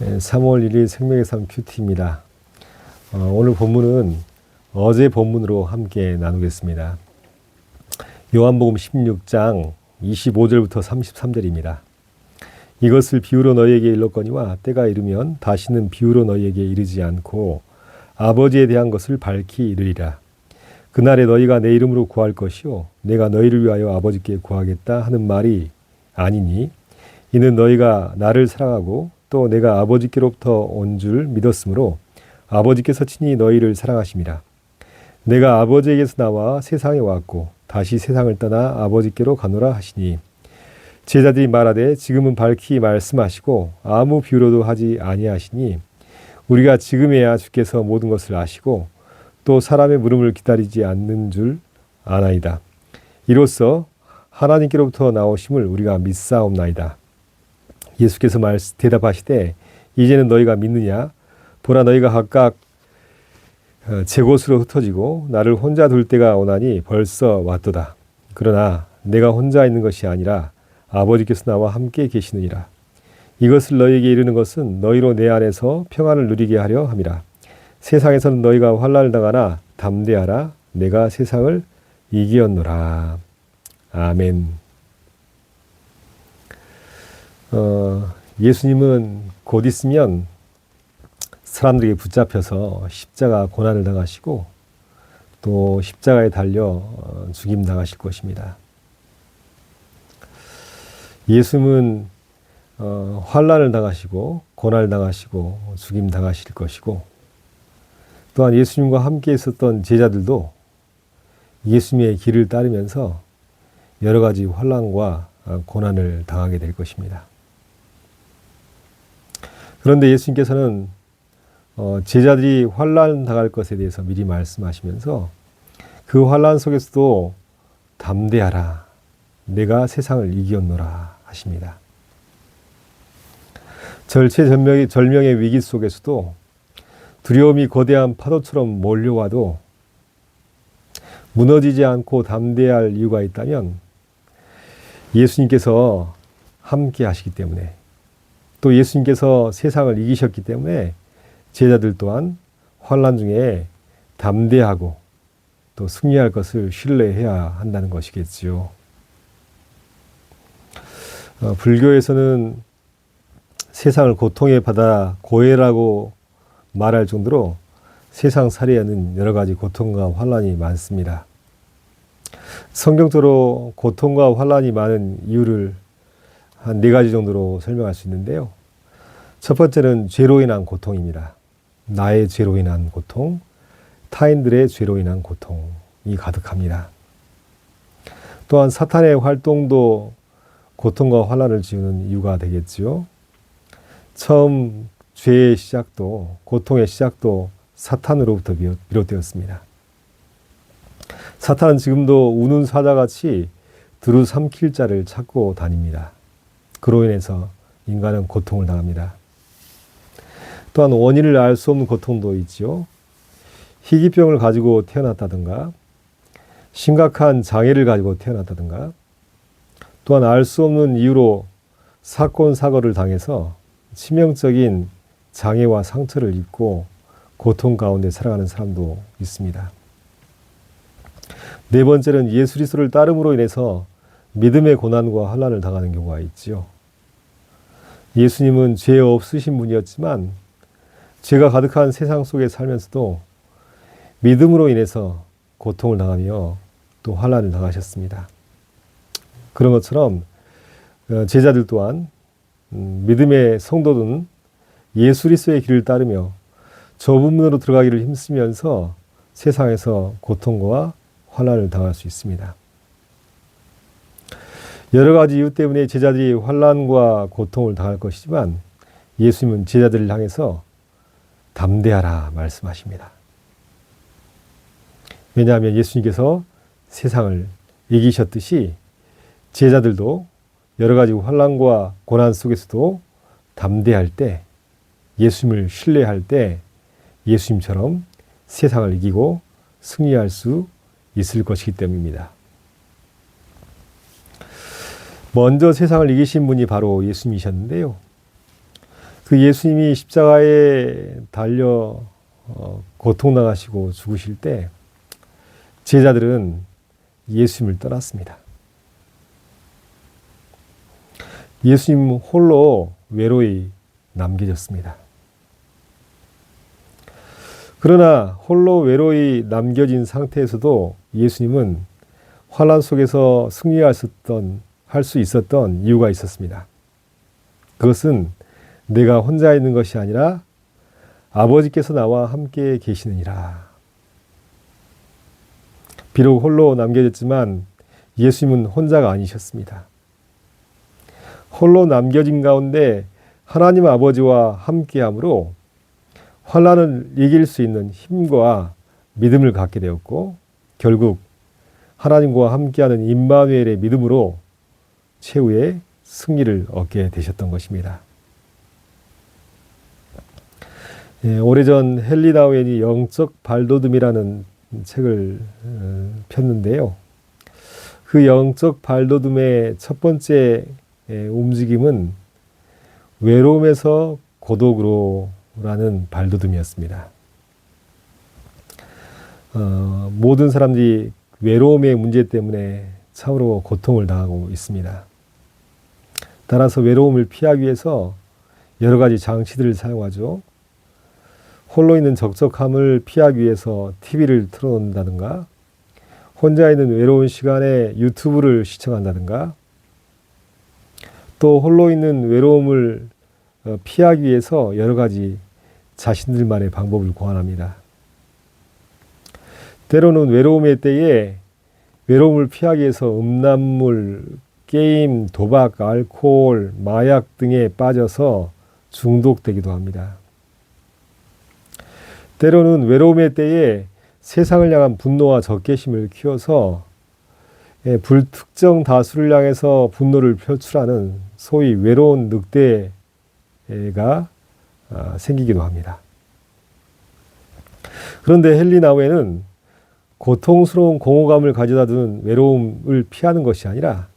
3월 1일 생명의 삶 큐티입니다. 오늘 본문은 어제 본문으로 함께 나누겠습니다. 요한복음 16장 25절부터 33절입니다. 이것을 비유로 너희에게 일렀거니와 때가 이르면 다시는 비유로 너희에게 이르지 않고 아버지에 대한 것을 밝히 이르리라. 그날에 너희가 내 이름으로 구할 것이요 내가 너희를 위하여 아버지께 구하겠다 하는 말이 아니니 이는 너희가 나를 사랑하고 또 내가 아버지께로부터 온 줄 믿었으므로 아버지께서 친히 너희를 사랑하심이라. 내가 아버지에게서 나와 세상에 왔고 다시 세상을 떠나 아버지께로 가노라 하시니 제자들이 말하되 지금은 밝히 말씀하시고 아무 비유로도 하지 아니하시니 우리가 지금에야 주께서 모든 것을 아시고 또 사람의 물음을 기다리지 않는 줄 아나이다. 이로써 하나님께로부터 나오심을 우리가 믿사옵나이다. 예수께서 대답하시되 이제는 너희가 믿느냐? 보라 너희가 각각 제 곳으로 흩어지고 나를 혼자 둘 때가 오나니 벌써 왔도다. 그러나 내가 혼자 있는 것이 아니라 아버지께서 나와 함께 계시느니라. 이것을 너희에게 이르는 것은 너희로 내 안에서 평안을 누리게 하려 함이라. 세상에서는 너희가 환난을 당하나 담대하라. 내가 세상을 이기었노라. 아멘. 예수님은 곧 있으면 사람들에게 붙잡혀서 십자가 고난을 당하시고 또 십자가에 달려 죽임 당하실 것입니다. 예수님은 환난을 당하시고 고난을 당하시고 죽임 당하실 것이고 또한 예수님과 함께 있었던 제자들도 예수님의 길을 따르면서 여러 가지 환난과 고난을 당하게 될 것입니다. 그런데 예수님께서는 제자들이 환난 당할 것에 대해서 미리 말씀하시면서 그 환난 속에서도 담대하라. 내가 세상을 이기었노라 하십니다. 절체절명의 위기 속에서도 두려움이 거대한 파도처럼 몰려와도 무너지지 않고 담대할 이유가 있다면 예수님께서 함께 하시기 때문에 또 예수님께서 세상을 이기셨기 때문에 제자들 또한 환난 중에 담대하고 또 승리할 것을 신뢰해야 한다는 것이겠지요. 불교에서는 세상을 고통에 받아 고해라고 말할 정도로 세상 살이에는 여러 가지 고통과 환난이 많습니다. 성경적으로 고통과 환난이 많은 이유를 한 4가지 정도로 설명할 수 있는데요. 첫 번째는 죄로 인한 고통입니다. 나의 죄로 인한 고통, 타인들의 죄로 인한 고통이 가득합니다. 또한 사탄의 활동도 고통과 환난을 지우는 이유가 되겠지요. 처음 죄의 시작도 고통의 시작도 사탄으로부터 비롯되었습니다. 사탄은 지금도 우는 사자같이 두루 삼킬 자를 찾고 다닙니다. 그로 인해서 인간은 고통을 당합니다. 또한 원인을 알 수 없는 고통도 있지요. 희귀병을 가지고 태어났다든가 심각한 장애를 가지고 태어났다든가 또한 알 수 없는 이유로 사건 사고를 당해서 치명적인 장애와 상처를 입고 고통 가운데 살아가는 사람도 있습니다. 4번째는 예수 그리스도를 따름으로 인해서 믿음의 고난과 환난을 당하는 경우가 있지요. 예수님은 죄 없으신 분이었지만 죄가 가득한 세상 속에 살면서도 믿음으로 인해서 고통을 당하며 또 환난을 당하셨습니다. 그런 것처럼 제자들 또한 믿음의 성도들은 예수 그리스도의 길을 따르며 좁은 문으로 들어가기를 힘쓰면서 세상에서 고통과 환난을 당할 수 있습니다. 여러 가지 이유 때문에 제자들이 환난과 고통을 당할 것이지만 예수님은 제자들을 향해서 담대하라 말씀하십니다. 왜냐하면 예수님께서 세상을 이기셨듯이 제자들도 여러 가지 환난과 고난 속에서도 담대할 때 예수님을 신뢰할 때 예수님처럼 세상을 이기고 승리할 수 있을 것이기 때문입니다. 먼저 세상을 이기신 분이 바로 예수님이셨는데요. 그 예수님이 십자가에 달려 고통당하시고 죽으실 때 제자들은 예수님을 떠났습니다. 예수님 홀로 외로이 남겨졌습니다. 그러나 홀로 외로이 남겨진 상태에서도 예수님은 환난 속에서 승리할 수 있었던 이유가 있었습니다. 그것은 내가 혼자 있는 것이 아니라 아버지께서 나와 함께 계시느니라. 비록 홀로 남겨졌지만 예수님은 혼자가 아니셨습니다. 홀로 남겨진 가운데 하나님 아버지와 함께함으로 환난을 이길 수 있는 힘과 믿음을 갖게 되었고 결국 하나님과 함께하는 임마누엘의 믿음으로 최후의 승리를 얻게 되셨던 것입니다. 오래전 헨리 나우엔이 영적 발돋움이라는 책을 폈는데요. 그 영적 발돋움의 첫 번째 움직임은 외로움에서 고독으로 라는 발돋움이었습니다. 모든 사람들이 외로움의 문제 때문에 참으로 고통을 당하고 있습니다. 따라서 외로움을 피하기 위해서 여러 가지 장치들을 사용하죠. 홀로 있는 적적함을 피하기 위해서 TV를 틀어놓는다든가, 혼자 있는 외로운 시간에 유튜브를 시청한다든가, 또 홀로 있는 외로움을 피하기 위해서 여러 가지 자신들만의 방법을 고안합니다. 때로는 외로움의 때에 외로움을 피하기 위해서 음란물, 게임, 도박, 알코올, 마약 등에 빠져서 중독되기도 합니다. 때로는 외로움의 때에 세상을 향한 분노와 적개심을 키워서 불특정 다수를 향해서 분노를 표출하는 소위 외로운 늑대가 생기기도 합니다. 그런데 헨리 나우엔은 고통스러운 공허감을 가져다 두는 외로움을 피하는 것이 아니라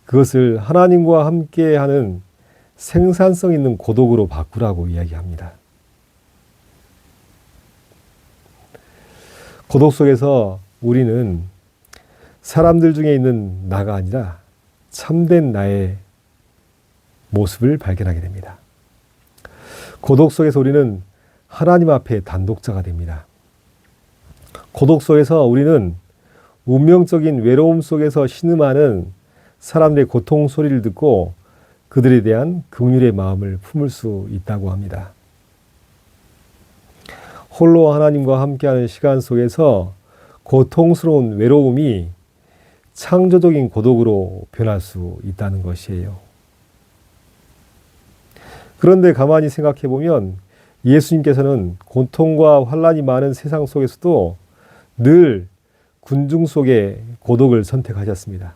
그것을 하나님과 함께하는 생산성 있는 고독으로 바꾸라고 이야기합니다. 고독 속에서 우리는 사람들 중에 있는 나가 아니라 참된 나의 모습을 발견하게 됩니다. 고독 속에서 우리는 하나님 앞에 단독자가 됩니다. 고독 속에서 우리는 운명적인 외로움 속에서 신음하는 사람들의 고통 소리를 듣고 그들에 대한 긍휼의 마음을 품을 수 있다고 합니다. 홀로 하나님과 함께하는 시간 속에서 고통스러운 외로움이 창조적인 고독으로 변할 수 있다는 것이에요. 그런데 가만히 생각해 보면 예수님께서는 고통과 환난이 많은 세상 속에서도 늘 군중 속의 고독을 선택하셨습니다.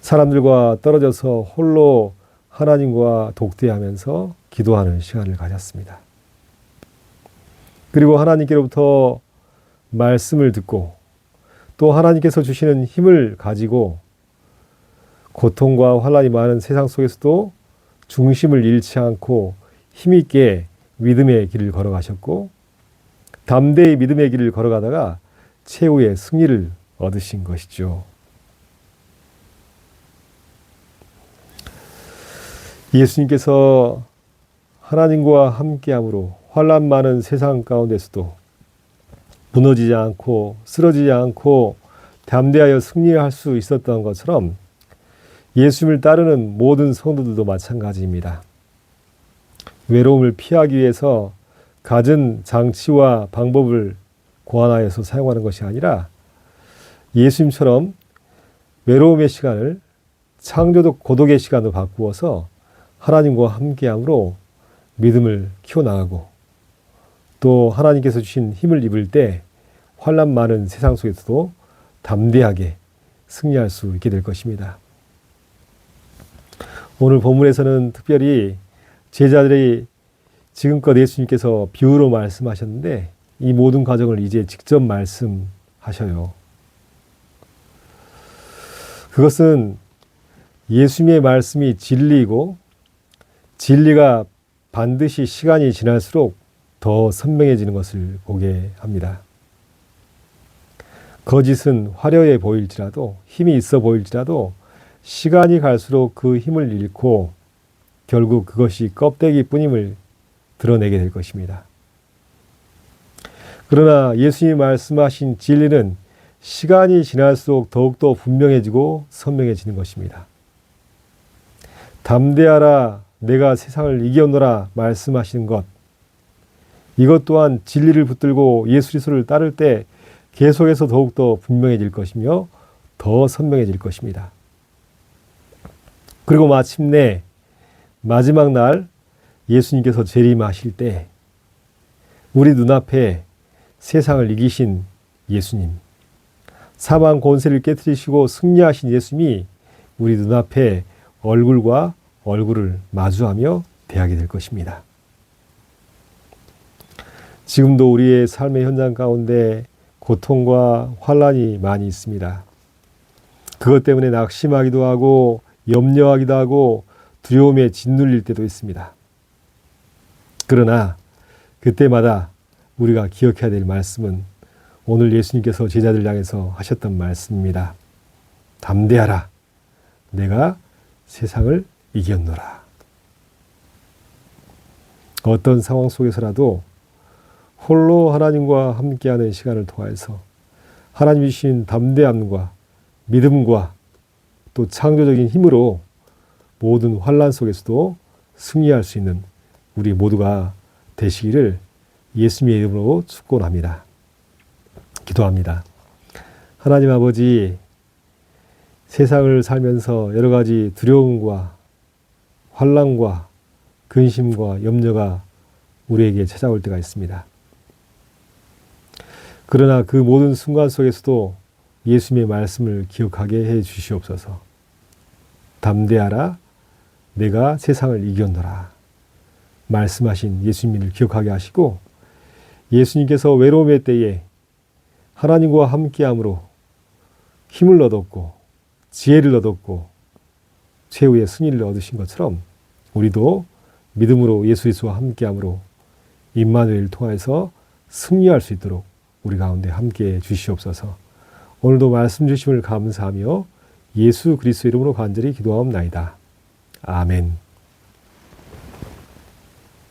사람들과 떨어져서 홀로 하나님과 독대하면서 기도하는 시간을 가졌습니다. 그리고 하나님께로부터 말씀을 듣고 또 하나님께서 주시는 힘을 가지고 고통과 환난이 많은 세상 속에서도 중심을 잃지 않고 힘있게 믿음의 길을 걸어가셨고 담대히 믿음의 길을 걸어가다가 최후의 승리를 얻으신 것이죠. 예수님께서 하나님과 함께함으로 환난 많은 세상 가운데서도 무너지지 않고 쓰러지지 않고 담대하여 승리할 수 있었던 것처럼 예수님을 따르는 모든 성도들도 마찬가지입니다. 외로움을 피하기 위해서 갖은 장치와 방법을 고안하여서 사용하는 것이 아니라 예수님처럼 외로움의 시간을 창조적 고독의 시간으로 바꾸어서 하나님과 함께함으로 믿음을 키워나가고 또 하나님께서 주신 힘을 입을 때 환난 많은 세상 속에서도 담대하게 승리할 수 있게 될 것입니다. 오늘 본문에서는 특별히 제자들이 지금껏 예수님께서 비유로 말씀하셨는데 이 모든 과정을 이제 직접 말씀하셔요. 그것은 예수님의 말씀이 진리이고 진리가 반드시 시간이 지날수록 더 선명해지는 것을 보게 합니다. 거짓은 화려해 보일지라도, 힘이 있어 보일지라도 시간이 갈수록 그 힘을 잃고 결국 그것이 껍데기뿐임을 드러내게 될 것입니다. 그러나 예수님이 말씀하신 진리는 시간이 지날수록 더욱더 분명해지고 선명해지는 것입니다. 담대하라, 내가 세상을 이겼노라 말씀하시는 것, 이것 또한 진리를 붙들고 예수 그리스도를 따를 때 계속해서 더욱더 분명해질 것이며 더 선명해질 것입니다. 그리고 마침내 마지막 날 예수님께서 재림하실 때 우리 눈앞에 세상을 이기신 예수님, 사망 권세를 깨뜨리시고 승리하신 예수님이 우리 눈앞에 얼굴과 얼굴을 마주하며 대하게 될 것입니다. 지금도 우리의 삶의 현장 가운데 고통과 환란이 많이 있습니다. 그것 때문에 낙심하기도 하고 염려하기도 하고 두려움에 짓눌릴 때도 있습니다. 그러나 그때마다 우리가 기억해야 될 말씀은 오늘 예수님께서 제자들 향해서 하셨던 말씀입니다. 담대하라, 내가 세상을 이겼노라. 어떤 상황 속에서라도 홀로 하나님과 함께하는 시간을 통해서 하나님이 주신 담대함과 믿음과 또 창조적인 힘으로 모든 환난 속에서도 승리할 수 있는 우리 모두가 되시기를 예수님의 이름으로 축원합니다. 기도합니다. 하나님 아버지, 세상을 살면서 여러 가지 두려움과 환난과 근심과 염려가 우리에게 찾아올 때가 있습니다. 그러나 그 모든 순간 속에서도 예수님의 말씀을 기억하게 해 주시옵소서. 담대하라, 내가 세상을 이겼노라 말씀하신 예수님을 기억하게 하시고, 예수님께서 외로움의 때에 하나님과 함께함으로 힘을 얻었고 지혜를 얻었고 최후의 승리를 얻으신 것처럼 우리도 믿음으로 예수 그리스도와 함께함으로 임마누엘을 통해서 승리할 수 있도록 우리 가운데 함께해 주시옵소서. 오늘도 말씀 주심을 감사하며 예수 그리스도 이름으로 간절히 기도하옵나이다. 아멘.